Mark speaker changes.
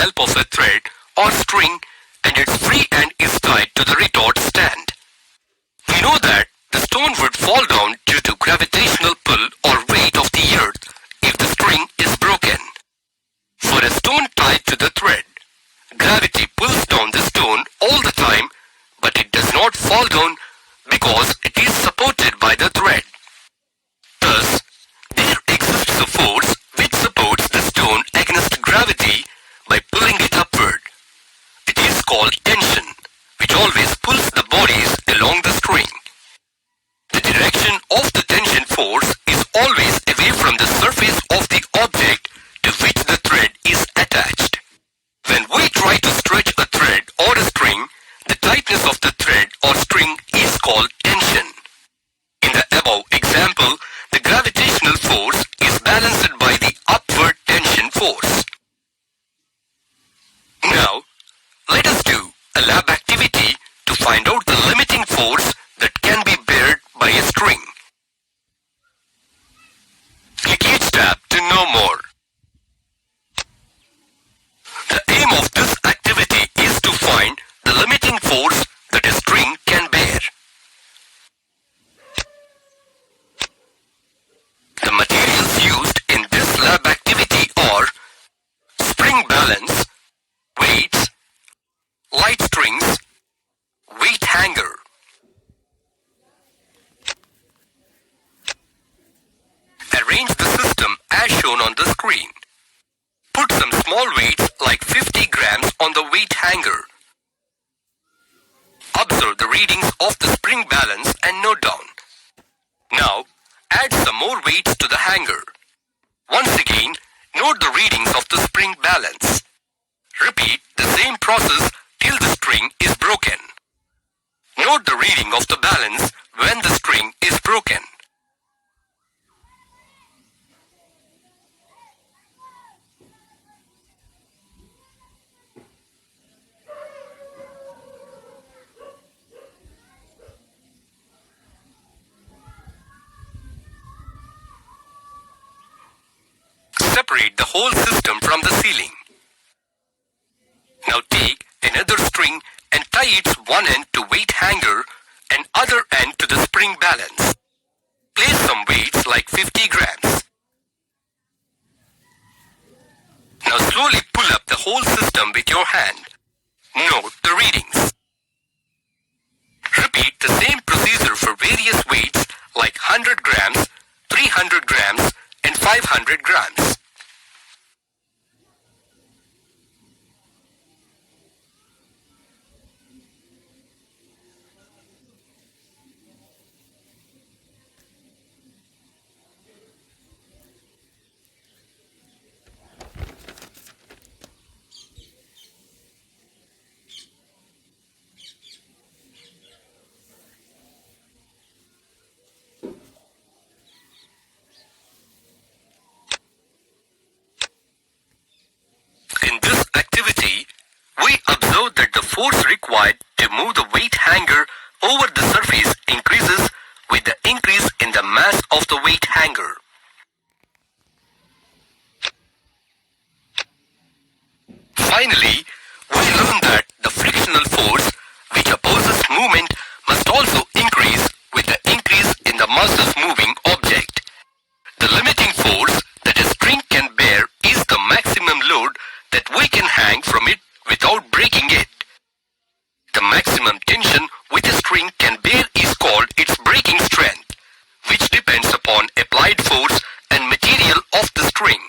Speaker 1: help of a thread or string and its free end is tied to the retort stand. We know that the stone would fall down due to gravitational pull or weight of the earth if the string is broken. For a stone tied to the thread, gravity pulls down the stone all the time, but it does not fall down because it is supported by the thread. Thus, there exists a force which supports the stone against gravity by pulling it upward. It is called tension, which always pulls the bodies along the string. The direction of the tension force is always away from the surface of the object to which the thread is attached. When we try to stretch a thread or a string, the tightness of the thread or string is called tension. In the above example, the gravitational force is balanced by the upward tension force. Now, let us do a lab activity to find out the limiting force that can be bared by a string. Click each tab to know more. The aim of this activity is to find the limiting force that a string can bear. The materials used in this lab activity are spring balance, weights, light strings, weight hanger. Arrange the system as shown on the screen. Put some small weights like 50 grams on the weight hanger. Observe the readings of the spring balance and note down. Now, add some more weights to the hanger. Once again, note the readings of the spring balance. Repeat the same process till the string is broken. Note the reading of the balance when the string is broken. Separate the whole system from the ceiling. Now take another string and tie its one end to weight hanger and other end to the spring balance. Place some weights like 50 grams. Now slowly pull up the whole system with your hand. Note the readings. Repeat the same procedure for various weights like 100 grams, 300 grams and 500 grams. In this activity, we observe that the force required to move the weight hanger over the surface increases with the increase in the mass of the weight hanger. Finally, we learn that the frictional force which opposes movement must also increase with the increase in the mass of moving object. The limiting force that a string can bear is the maximum load that we can hang from it without breaking it. The maximum tension which a string can bear is called its breaking strength, which depends upon applied force and material of the string.